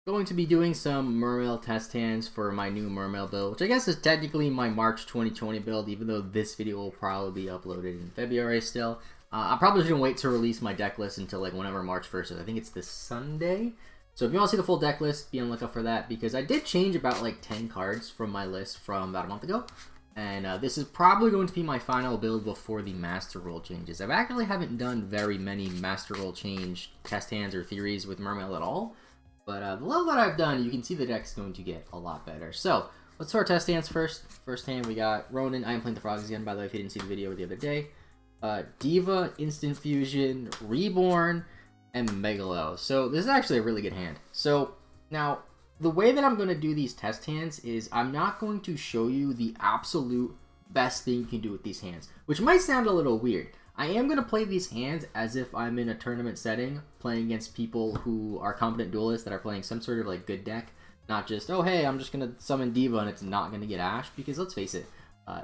going to be doing some Mermail test hands for my new Mermail build, which I guess is technically my March 2020 build, even though this video will probably be uploaded in February still. I probably shouldn't wait to release my deck list until like whenever March 1st is. I think it's this Sunday. So if you want to see the full deck list, be on the lookout for that, because I did change about like 10 cards from my list from about a month ago. And this is probably going to be my final build before the Master Rule changes. I actually haven't done very many Master Rule change test hands or theories with Mermail at all. But the little that I've done, you can see the deck's going to get a lot better. So, let's do our test hands first. First hand, we got Ronin. I am playing the Frogs again, by the way, if you didn't see the video the other day. Diva, Instant Fusion, Reborn, and Megalo. So, this is actually a really good hand. So, now, the way that I'm going to do these test hands is I'm not going to show you the absolute best thing you can do with these hands, which might sound a little weird. I am going to play these hands as if I'm in a tournament setting, playing against people who are competent duelists that are playing some sort of like good deck, not just, oh hey, I'm just going to summon Diva and it's not going to get ashed, because let's face it,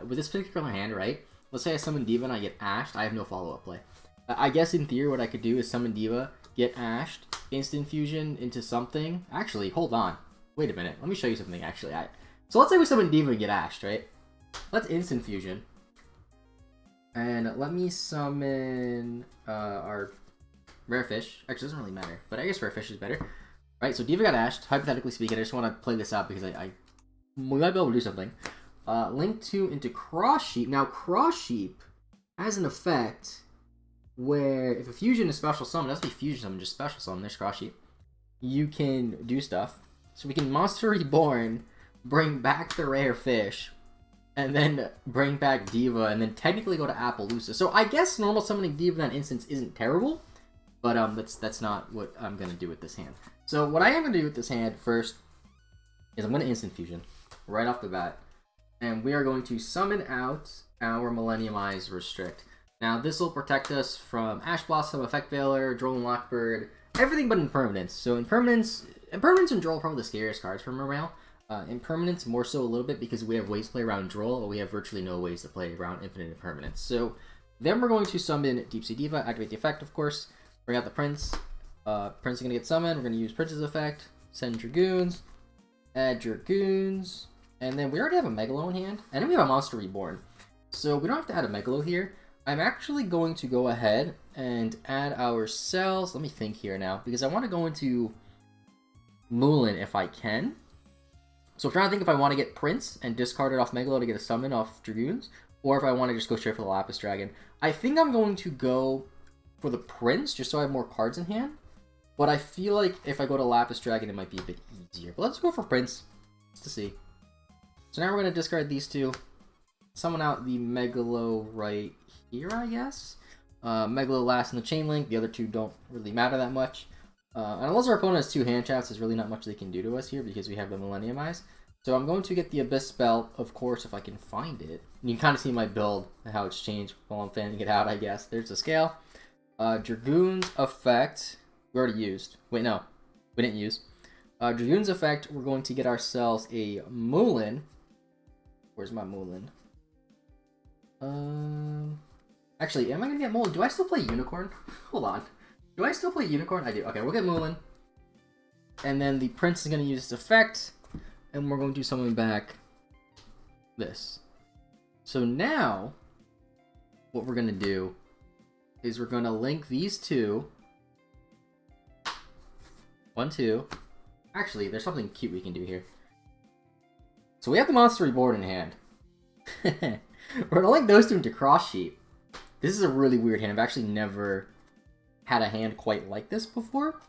with this particular hand, right, let's say I summon Diva and I get ashed, I have no follow-up play. I guess in theory what I could do is summon Diva, get ashed, instant fusion into something. Actually, hold on. Wait a minute. Let me show you something, actually. So let's say we summon Diva and get ashed, right? Let's instant fusion. And let me summon our rare fish. Actually, it doesn't really matter, but I guess rare fish is better. Right, so Diva got ashed. Hypothetically speaking, I just want to play this out because we might be able to do something. Link 2 into Cross Sheep. Now, Cross Sheep has an effect where if a fusion is special summon, it doesn't be fusion summon, just special summon. There's Cross Sheep. You can do stuff. So we can Monster Reborn, bring back the rare fish, and then bring back Diva, and then technically go to Appaloosa. So I guess normal summoning Diva in that instance isn't terrible, but that's not what I'm going to do with this hand. So what I am going to do with this hand first is I'm going to instant fusion right off the bat, and we are going to summon out our Millennium Eyes Restrict. Now this will protect us from Ash Blossom, Effect Veiler, Drone Lockbird, everything but Impermanence. So Impermanence and Droll are probably the scariest cards for Mermail. Impermanence more so a little bit because we have ways to play around Droll, but we have virtually no ways to play around Infinite Impermanence. So then we're going to summon Deep Sea Diva, activate the effect, of course, bring out the Prince. Prince is going to get summoned. We're going to use Prince's effect, send Dragoons, add Dragoons, and then we already have a Megalo in hand, and then we have a Monster Reborn. So we don't have to add a Megalo here. I'm actually going to go ahead and add our cells. Let me think here now, because I want to go into Moulin if I can. So I'm trying to think if I want to get Prince and discard it off Megalo to get a summon off Dragoons, or if I want to just go straight for the Lapis Dragon. I think I'm going to go for the Prince, just so I have more cards in hand. But I feel like if I go to Lapis Dragon, it might be a bit easier. But let's go for Prince, just to see. So now we're going to discard these two. Summon out the Megalo right here, I guess. Megalo last in the chain link. The other two don't really matter that much. And unless our opponent has two hand traps, there's really not much they can do to us here because we have the Millennium Eyes. So I'm going to get the Abyss spell, of course, if I can find it. And you can kind of see my build, how it's changed while I'm fanning it out, I guess. There's the scale. Dragoon's effect, we already used. Wait, no, we didn't use. Dragoon's effect, we're going to get ourselves a Moulin. Where's my Moulin? Actually, am I going to get Moulin? Do I still play Unicorn? Hold on. Do I still play Unicorn? I do. Okay, we'll get Moulin. And then the Prince is going to use its effect. And we're going to summon back this. So now, what we're going to do is we're going to link these two. 1, 2. Actually, there's something cute we can do here. So we have the Monster Reborn in hand. We're going to link those two into Cross Sheep. This is a really weird hand. I've actually never had a hand quite like this before.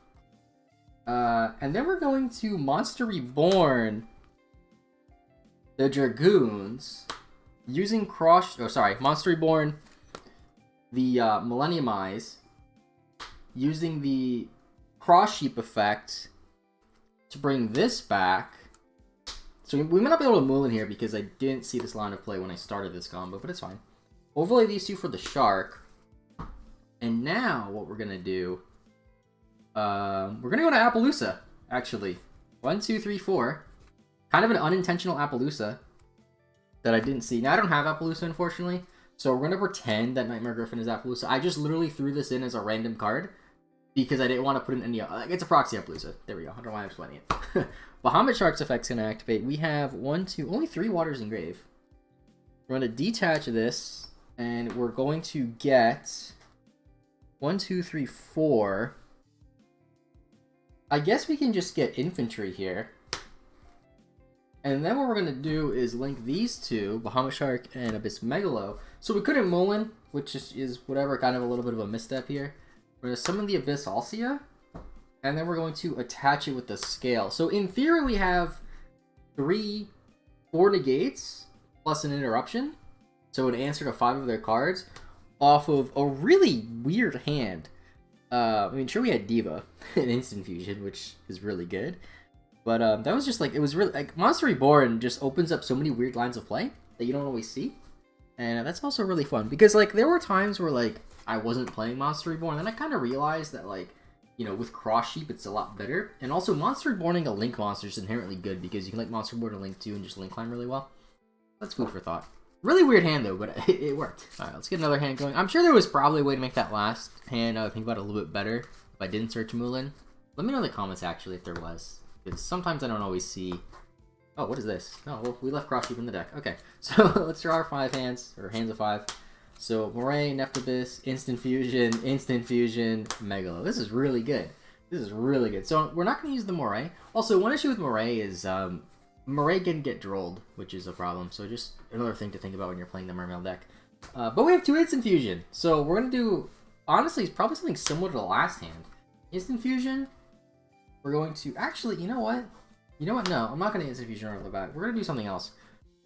And then we're going to Monster Reborn the Dragoons using Monster Reborn the Millennium Eyes using the Cross Sheep effect to bring this back. So we might not be able to Moulin here because I didn't see this line of play when I started this combo, but it's fine. Overlay these two for the Shark. And now, what we're going to do, we're going to go to Appaloosa, actually. 1, 2, 3, 4. Kind of an unintentional Appaloosa that I didn't see. Now, I don't have Appaloosa, unfortunately, so we're going to pretend that Nightmare Griffin is Appaloosa. I just literally threw this in as a random card, because I didn't want to put in any. It's a proxy Appaloosa. There we go. I don't know why I'm explaining it. Bahamut Shark's effect's gonna activate. We have only 3 waters in grave. We're gonna detach this, and we're going to get 1, 2, 3, 4. I guess we can just get infantry here. And then what we're going to do is link these two, Bahamut Shark and Abyss Megalo. So we couldn't Mullen, which is whatever, kind of a little bit of a misstep here. We're going to summon the Abyss Alcia, and then we're going to attach it with the scale. So in theory, we have 4 negates plus an interruption. So an answer to 5 of their cards off of a really weird hand. I mean, sure, we had Diva and Instant Fusion, which is really good. But that was just like, it was really, like, Monster Reborn just opens up so many weird lines of play that you don't always see. And that's also really fun, because, like, there were times where, like, I wasn't playing Monster Reborn, and I kind of realized that, like, you know, with Cross Sheep, it's a lot better. And also, Monster Reborning a Link monster is inherently good, because you can, like, Monster Reborn a Link too and just Link climb really well. That's food for thought. Really weird hand, though, but it worked. Alright, let's get another hand going. I'm sure there was probably a way to make that last hand think about it a little bit better if I didn't search Mulan. Let me know in the comments, actually, if there was. Because sometimes I don't always see... Oh, what is this? Oh, well, we left Cross Sheep in the deck. Okay, so let's draw our 5 hands, or hands of 5. So, Moray, Nephtabis, Instant Fusion, Megalo. This is really good. This is really good. So, we're not going to use the Moray. Also, one issue with Moray is Moray can get drolled, which is a problem. So, just another thing to think about when you're playing the Mermail deck. But we have 2 Instant Fusion. So, we're going to do... Honestly, it's probably something similar to the last hand. Instant Fusion... We're going to... Actually, you know what? You know what? No, I'm not going to Instant Fusion right off the bat. We're going to do something else.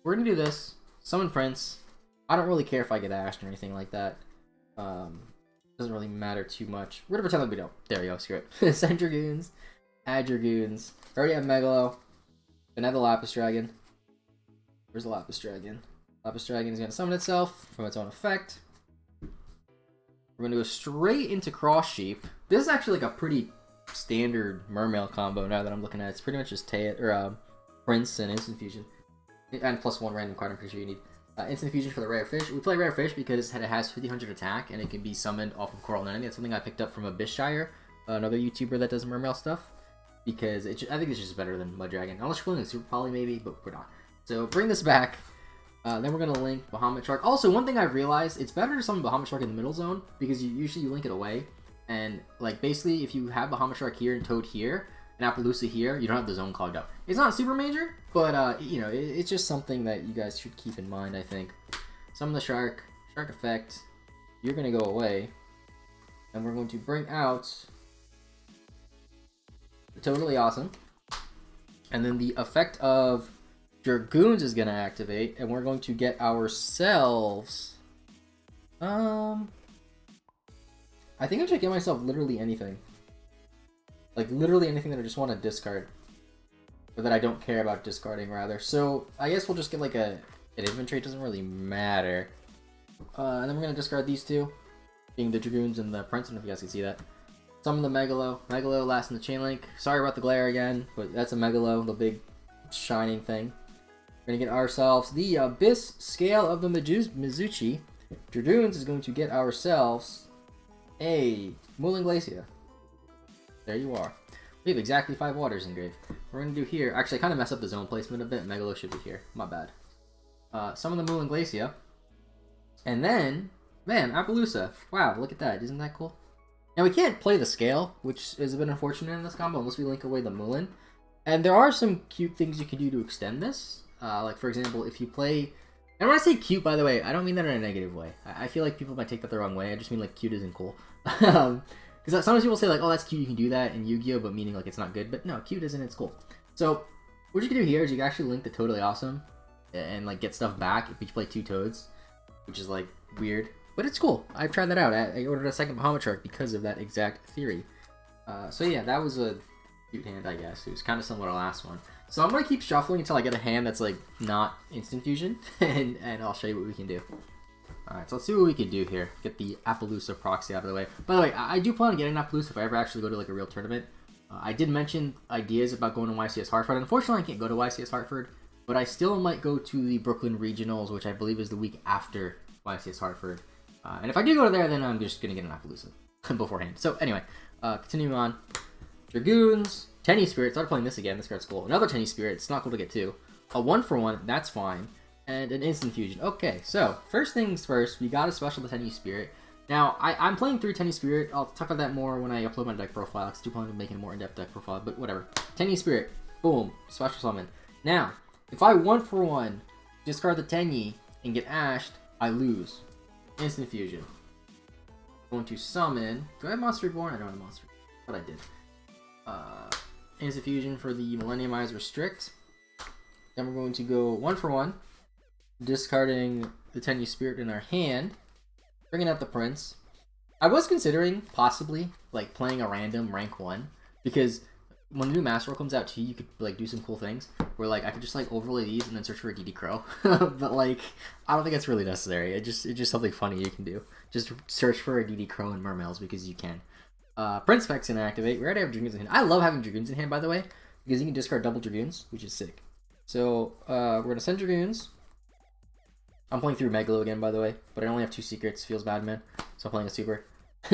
We're going to do this. Summon Prince. I don't really care if I get Ashed or anything like that. Doesn't really matter too much. We're going to pretend like we don't. There we go. Screw it. Send Dragoons. Add Dragoons. Already have Megalo. Gonna have the Lapis Dragon. Where's the Lapis Dragon? Lapis Dragon is going to summon itself from its own effect. We're going to go straight into Cross Sheep. This is actually like a pretty... standard Mermail combo now that I'm looking at. It's pretty much just Prince and Instant Fusion. And plus 1 random card I'm pretty sure you need. Instant Fusion for the Rare Fish. We play Rare Fish because it has 1500 attack and it can be summoned off of Coral Enemy. That's something I picked up from Abyssshire, another YouTuber that does Mermail stuff. Because I think it's just better than Mud Dragon. Unless you're playing Super Poly maybe, but we're not. So bring this back. Then we're going to link Bahamut Shark. Also, one thing I've realized, it's better to summon Bahamut Shark in the middle zone because usually you link it away. And, like, basically, if you have Bahamut Shark here and Toad here, and Appaloosa here, you don't have the zone clogged up. It's not super major, but, you know, it's just something that you guys should keep in mind, I think. Summon the Shark, Shark Effect, you're going to go away, and we're going to bring out the Totally Awesome, and then the effect of Dragoons is going to activate, and we're going to get ourselves, I think I should get myself literally anything. Like, literally anything that I just want to discard. Or that I don't care about discarding, rather. So, I guess we'll just get, like, an inventory. It doesn't really matter. And then we're going to discard these 2. Being the Dragoons and the Prince. I don't know if you guys can see that. Summon the Megalo. Megalo last in the chain link. Sorry about the glare again, but that's a Megalo, the big shining thing. We're going to get ourselves the Abyss Scale of the Mizuchi. Dragoons is going to get ourselves... a Mulan Glacia. There you are. We have exactly 5 waters in grave. We're going to do here... Actually, I kind of messed up the zone placement a bit. Megalo should be here. My bad. Summon the Mulan Glacia. And then... Man, Appaloosa. Wow, look at that. Isn't that cool? Now, we can't play the scale, which is a bit unfortunate in this combo, unless we link away the Mulan. And there are some cute things you can do to extend this. Like, for example, if you play... And when I say cute, by the way, I don't mean that in a negative way. I feel like people might take that the wrong way. I just mean, like, cute isn't cool. Because sometimes people say, like, oh, that's cute, you can do that in Yu-Gi-Oh!, but meaning, like, it's not good. But no, cute isn't, it's cool. So, what you can do here is you can actually link the Totally Awesome and, like, get stuff back if you play 2 Toads, which is, like, weird. But it's cool. I've tried that out. I ordered a second Bahamut Shark because of that exact theory. So, yeah, that was a cute hand, I guess. It was kind of similar to the last one. So I'm going to keep shuffling until I get a hand that's, like, not Instant Fusion, and I'll show you what we can do. Alright, so let's see what we can do here. Get the Appaloosa proxy out of the way. By the way, I do plan on getting Appaloosa if I ever actually go to, like, a real tournament. I did mention ideas about going to YCS Hartford. Unfortunately, I can't go to YCS Hartford, but I still might go to the Brooklyn Regionals, which I believe is the week after YCS Hartford. And if I do go to there, then I'm just going to get an Appaloosa beforehand. So, anyway, Continuing on. Dragoons. Tenny Spirit. Started playing this again. This card's cool. Another Tenny Spirit. It's not cool to get two. A 1-for-1. That's fine. And an Instant Fusion. Okay, so first things first. We got a special the Tenny Spirit. Now, I'm playing through Tenny Spirit. I'll talk about that more when I upload my deck profile. I do plan on making a more in-depth deck profile, but whatever. Tenny Spirit. Boom. Special summon. Now, if I 1-for-1 discard the Tenny and get ashed, I lose. Instant Fusion. Going to summon. Do I have Monster Reborn? I don't have Monster Reborn, but I did. Instant Fusion for the Millennium Eyes Restrict. Then we're going to go 1-for-1, discarding the Tenny Spirit in our hand, bringing out the Prince. I was considering possibly like playing a random rank 1 because when the new Master Roll comes out too, you could like do some cool things where like I could just like overlay these and then search for a DD Crow. But like I don't think it's really necessary. It's just something funny you can do. Just search for a DD Crow in Mermails because you can. Prince Effects can activate. We already have Dragoons in hand. I love having Dragoons in hand, by the way, because you can discard double Dragoons, which is sick. So we're gonna send Dragoons. I'm playing through Megalo again, by the way, but I only have 2 secrets. Feels bad, man. So I'm playing a super.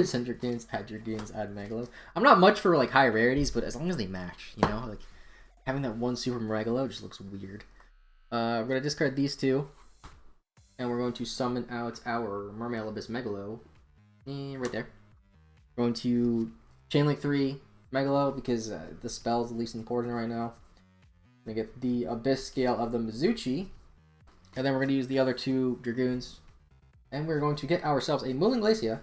Send Dragoons, add Megalo. I'm not much for like high rarities, but as long as they match, you know, like having that one super Megalo just looks weird. We're gonna discard these 2, and we're going to summon out our Mermail Abyss Megalo, right there. We're going to Chainlink 3 Megalo because the spell's the least important right now. We're gonna get the Abyss Scale of the Mizuchi, and then we're gonna use the other 2 Dragoons, and we're going to get ourselves a Mulan Glacia.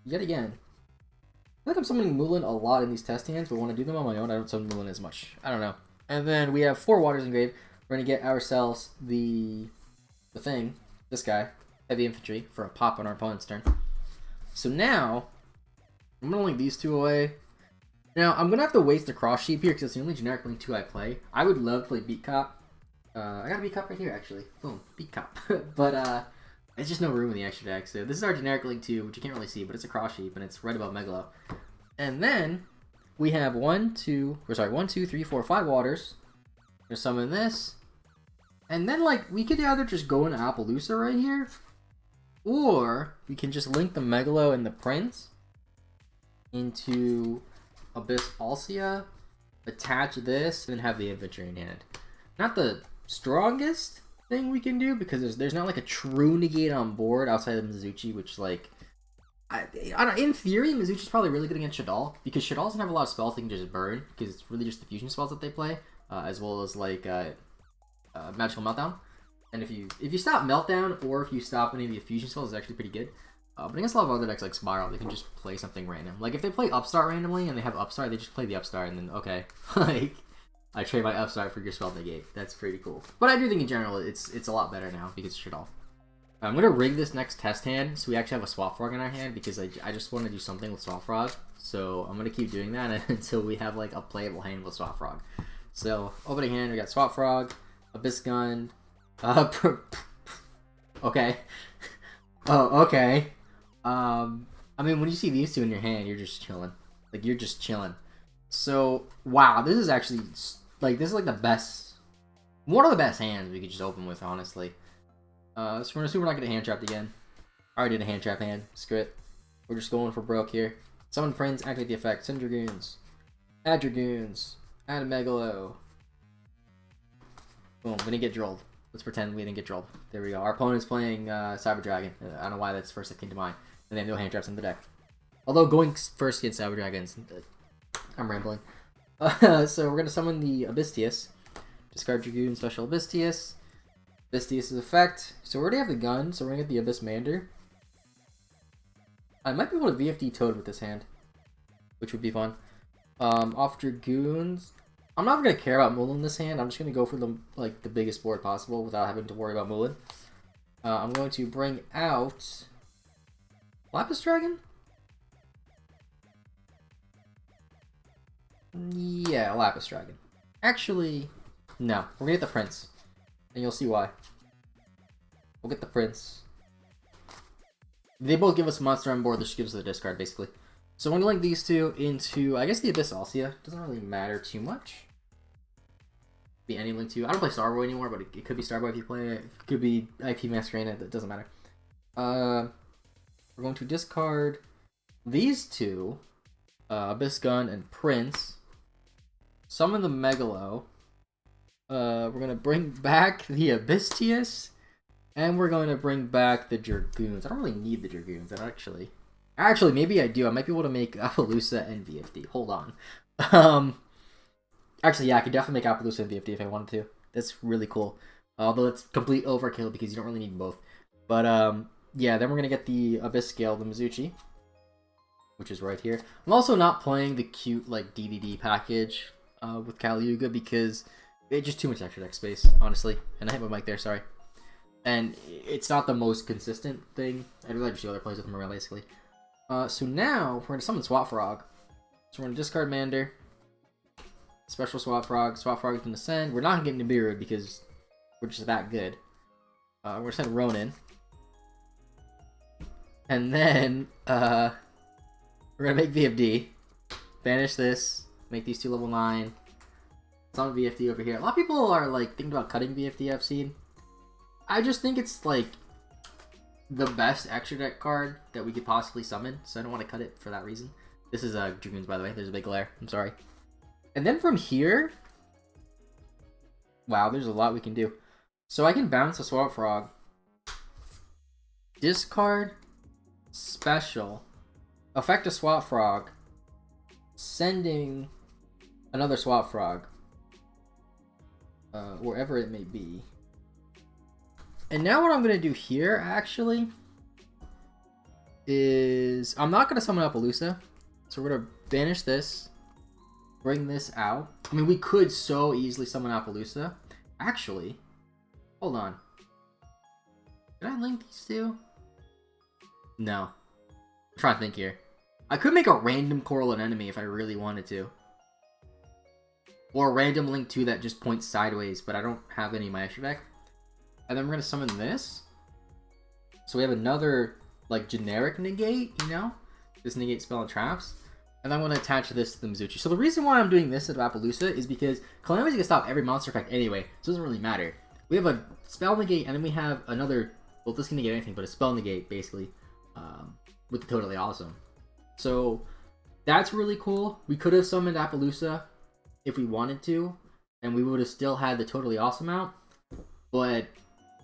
Yet again. I feel like I'm summoning Mulan a lot in these test hands, but when I do them on my own, I don't summon Mulan as much. I don't know. And then we have 4 Waters engraved. We're going to get ourselves the thing, this guy, Heavy Infantry, for a pop on our opponent's turn. So now, I'm going to link these 2 away. Now, I'm going to have to waste the Cross Sheep here, because it's the only generic link 2 I play. I would love to play Beat Cop. I got a Beat Cop right here, actually. Boom, Beat Cop. But, there's just no room in the extra deck. So this is our generic link 2, which you can't really see, but it's a Cross Sheep, and it's right above Megalo. And then we have 1, 2, 3, 4, 5 Waters. We're gonna summon this. And then like we could either just go into Appaloosa right here, or we can just link the Megalo and the Prince into Abyss Alcia, attach this, and have the infantry in hand. Not the strongest thing we can do because there's not like a true negate on board outside of Mizuchi, which like I don't, in theory Mizuchi's probably really good against Shadal because Shadal doesn't have a lot of spells they can just burn because it's really just the fusion spells that they play, as well as like Magical Meltdown. And if you stop Meltdown or if you stop any of the fusion spells, it's actually pretty good. But against a lot of other decks like Spiral, they can just play something random. Like if they play Upstart randomly and they have Upstart, they just play the Upstart and then okay, like I trade my Upstart for your spell negate. That's pretty cool. But I do think in general it's a lot better now because of Shadal. I'm gonna rig this next test hand so we actually have a Swap Frog in our hand because I just want to do something with Swap Frog. So I'm gonna keep doing that until we have like a playable hand with Swap Frog. So opening hand, we got Swap Frog, Abyss Gun. Okay. Oh, okay. I mean, when you see these 2 in your hand, you're just chilling. Like you're just chilling. So wow, this is actually like the best, one of the best hands we could just open with, honestly. So we're gonna assume we're not gonna hand trapped again. I already did a hand trap hand. Screw it. We're just going for broke here. Summon Prince, activate the effect. Send Dragoons. Add Dragoons. Add a Megalo. Boom. We didn't get drolled. Let's pretend we didn't get drolled. There we go. Our opponent's playing Cyber Dragon. I don't know why that's the first that came to mind. And they have no hand traps in the deck. Although going first against Cyber Dragons, I'm rambling. So we're gonna summon the Abystius. Discard Dragoon, special Abystius. Abystius' effect. So we already have the gun, so we're gonna get the Abyss Mander. I might be able to VFD Toad with this hand, which would be fun. Off Dragoons. I'm not gonna care about Mulan in this hand. I'm just gonna go for the biggest board possible without having to worry about Mulan. I'm going to bring out Lapis Dragon. Yeah, Lapis Dragon. Actually, no. We're gonna get the Prince. And you'll see why. We'll get the Prince. They both give us a monster on board, this gives us the discard, basically. So I'm gonna link these 2 into, I guess, the Abyss Alcia. Doesn't really matter too much. Be any link 2. I don't play Starboy anymore, but it could be Starboy if you play it. It could be IP Masquerade, it doesn't matter. We're going to discard these 2. Abyss Gun, and Prince. Summon the Megalo. We're going to bring back the Abystius. And we're going to bring back the Dragoons. I don't really need the Dragoons, actually. Actually, maybe I do. I might be able to make Appaloosa and VFD. Hold on. Actually, yeah, I could definitely make Appaloosa and VFD if I wanted to. That's really cool. Although it's complete overkill because you don't really need both. But, yeah, then we're going to get the Abyss Scale, the Mizuchi, which is right here. I'm also not playing the cute, like, DDD package with Caliuga because it's just too much extra deck space, honestly. And I hit my mic there, sorry. And it's not the most consistent thing. I'd rather just see other plays with Mermail, basically. So now, we're going to summon Swap Frog. So we're going to discard Mander. Special Swap Frog. Swap Frog is going to send. We're not getting Nibiru because we're just that good. We're going to send Ronin. And then, we're going to make VFD. Banish this. Make these two level 9. Summon VFD over here. A lot of people are, like, thinking about cutting VFD, I've seen. I just think it's, like, the best extra deck card that we could possibly summon, so I don't want to cut it for that reason. This is Dragoons, by the way. There's a big glare. I'm sorry. And then from here... Wow, there's a lot we can do. So I can bounce a Swap Frog. Discard. Special. Affect a Swap Frog. Sending another Swap Frog. Wherever it may be. And now what I'm going to do here, actually, is... I'm not going to summon Appaloosa. So we're going to banish this. Bring this out. I mean, we could so easily summon Appaloosa. Actually, hold on. Did I link these two? No. I'm trying to think here. I could make a random Coral Anemone if I really wanted to. Or a random link 2 that just points sideways, but I don't have any in my extra deck. And then we're going to summon this. So we have another, like, generic negate, you know? This negate spell and traps. And I'm going to attach this to the Mizuchi. So the reason why I'm doing this at Appaloosa is because Calamity can stop every monster effect anyway. So it doesn't really matter. We have a spell negate, and then we have another... Well, this can negate anything, but a spell negate, basically. With the Totally Awesome. So that's really cool. We could have summoned Appaloosa if we wanted to. And we would have still had the Totally Awesome out. But...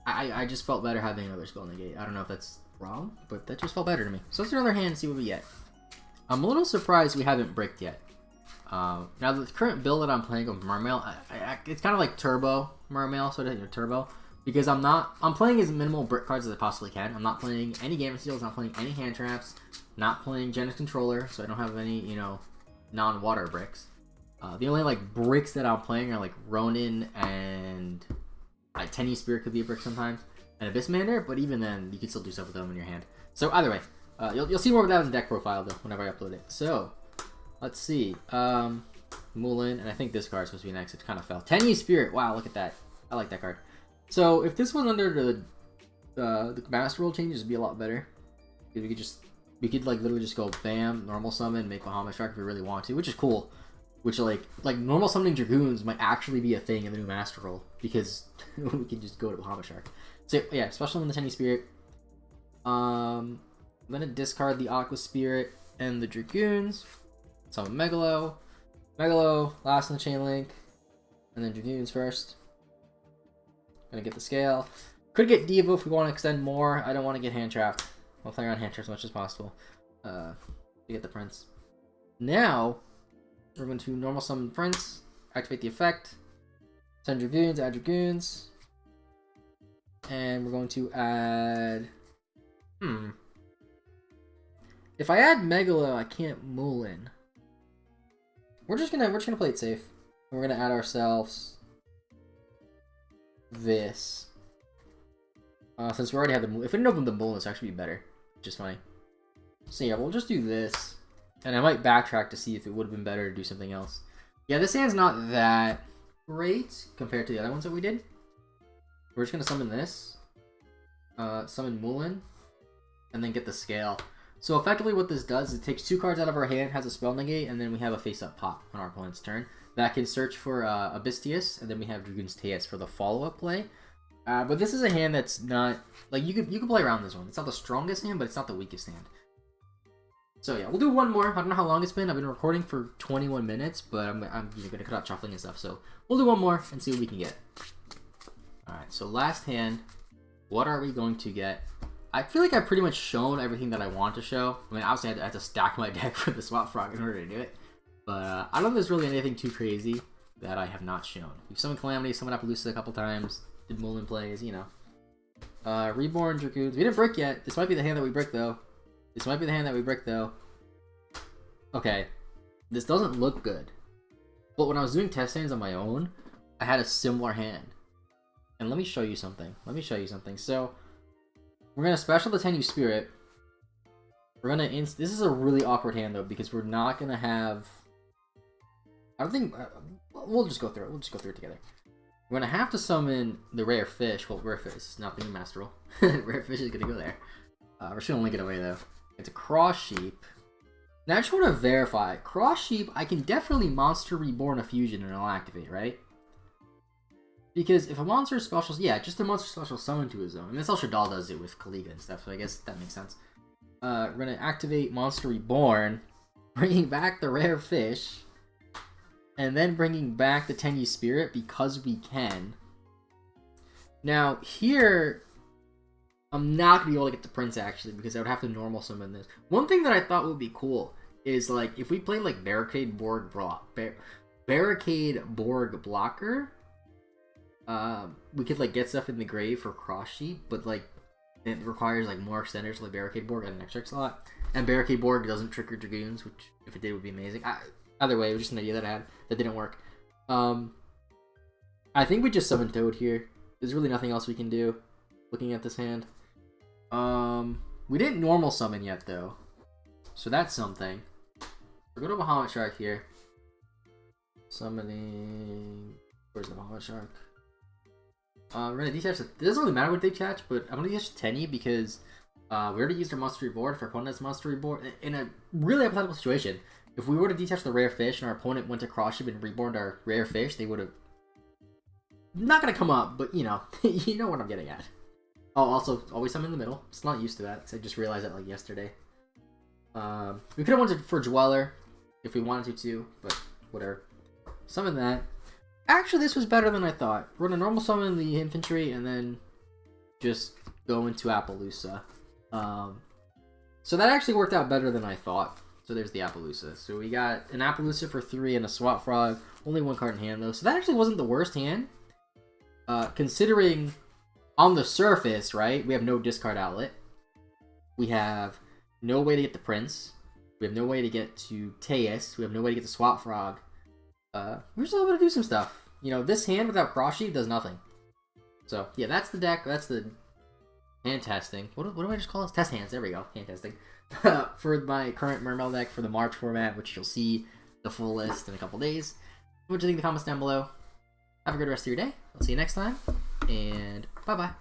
I just felt better having another spell negate. I don't know if that's wrong, but that just felt better to me. So let's do another hand and see what we get. I'm a little surprised we haven't bricked yet. Now the current build that I'm playing of Mermail, it's kind of like Turbo Mermail, so Turbo, because I'm playing as minimal brick cards as I possibly can. I'm not playing any Gamma Steals, not playing any hand traps, not playing Genesis Controller, so I don't have any, you know, non-water bricks. The only like bricks that I'm playing are like Ronin and like Tenny Spirit could be a brick sometimes, and Abyss Mander, but even then you can still do stuff with them in your hand. So either way, you'll see more of that in the deck profile though whenever I upload it. So let's see, Mulan, and I think this card is supposed to be next. It kind of fell. Tenny Spirit. Wow, look at that. I like that card. So if this was under the Master Rule changes, it'd be a lot better. We could like literally just go bam, normal summon, make Bahamut Shark if we really want to, which is cool. Which like normal summoning Dragoons might actually be a thing in the new Master Rule because we can just go to Bahamut Shark. So yeah, special in the Tenny Spirit. I'm gonna discard the Aqua Spirit and the Dragoons. Summon Megalo. Megalo, last in the chain link. And then Dragoons first. Gonna get the scale. Could get Diva if we want to extend more. I don't want to get hand trapped. I'll play around hand traps as much as possible. To get the Prince. Now we're going to normal summon Prince, activate the effect, send Dragoons, add Dragoons, and we're going to add... If I add Megalo, I can't Mulan. We're just gonna play it safe. We're gonna add ourselves this. Since we already have the... If we didn't open the Mulan, it's actually be better. Which is funny. So yeah, we'll just do this. And I might backtrack to see if it would have been better to do something else. Yeah, this hand's not that great compared to the other ones that we did. We're just going to summon this. Summon Mulan. And then get the scale. So effectively what this does is it takes 2 cards out of our hand, has a spell negate, and then we have a face-up pop on our opponent's turn. That can search for Abystius, and then we have Dragoon's Teus for the follow-up play. But this is a hand that's not... Like, you could play around this one. It's not the strongest hand, but it's not the weakest hand. So yeah, we'll do one more. I don't know how long it's been. I've been recording for 21 minutes, but I'm gonna cut out shuffling and stuff. So we'll do one more and see what we can get. All right. So last hand, what are we going to get? I feel like I've pretty much shown everything that I want to show. I mean, obviously I had to stack my deck for the Swap Frog in order to do it, but I don't think there's really anything too crazy that I have not shown. We've summoned Calamity, summoned Appaloosa a couple times, did Mullen plays, you know. Reborn Dragoons. We didn't brick yet. This might be the hand that we brick though. Okay. This doesn't look good. But when I was doing test hands on my own, I had a similar hand. And let me show you something. So, we're going to special the Tenyu Spirit. We're going to... This is a really awkward hand though, because we're not going to have... I don't think... we'll just go through it. Together. We're going to have to summon the Rare Fish. Well, Rare Fish is not being Master Roll. Rare Fish is going to go there. We're just going to link it away though. It's a Cross Sheep. Now I just want to verify. Cross Sheep, I can definitely Monster Reborn a Fusion and it'll activate, right? Because if a monster special... Yeah, just a monster special summon to his own. And that's how Shadal does it with Kaliga and stuff, so I guess that makes sense. We're going to activate Monster Reborn, bringing back the Rare Fish, and then bringing back the Tenyu Spirit because we can. Now, here... I'm not going to be able to get the Prince, actually, because I would have to normal summon this. One thing that I thought would be cool is, like, if we play, like, Barricade Borg Blocker, we could, like, get stuff in the grave for Cross Sheep, but, like, it requires, like, more extenders like Barricade Borg and an extra slot. And Barricade Borg doesn't trigger Dragoons, which, if it did, would be amazing. Either way, it was just an idea that I had that didn't work. I think we just summon Toad here. There's really nothing else we can do, looking at this hand. We didn't normal summon yet, though. So that's something. We'll go to Bahamut Shark here. Summoning... Where's the Bahamut Shark? We're gonna detach... It doesn't really matter what they detach, but I'm gonna detach Tenyi because we already used our Monster Reborn. If our opponent has Monster Reborn... In a really hypothetical situation, if we were to detach the Rare Fish and our opponent went to Cross Ship and reborned our Rare Fish, they would have... Not gonna come up, but you know. You know what I'm getting at. Oh, also, always summon in the middle. It's not used to that, so I just realized that, like, yesterday. We could have wanted for Dweller, if we wanted to, but whatever. Summon that. Actually, this was better than I thought. We're gonna normal summon the infantry, and then just go into Appaloosa. So that actually worked out better than I thought. So there's the Appaloosa. So we got an Appaloosa for 3 and a Swap Frog. Only 1 card in hand, though. So that actually wasn't the worst hand. Considering... On the surface, right, we have no discard outlet. We have no way to get the Prince. We have no way to get to Teus. We have no way to get the Swap Frog. We're still able to do some stuff. You know, this hand without Cross Sheep does nothing. So, yeah, that's the deck. That's the hand testing. What do I just call this? Test hands. There we go. Hand testing. For my current Mermail deck for the March format, which you'll see the full list in a couple days. What do you think in the comments down below? Have a good rest of your day. I'll see you next time. And bye-bye.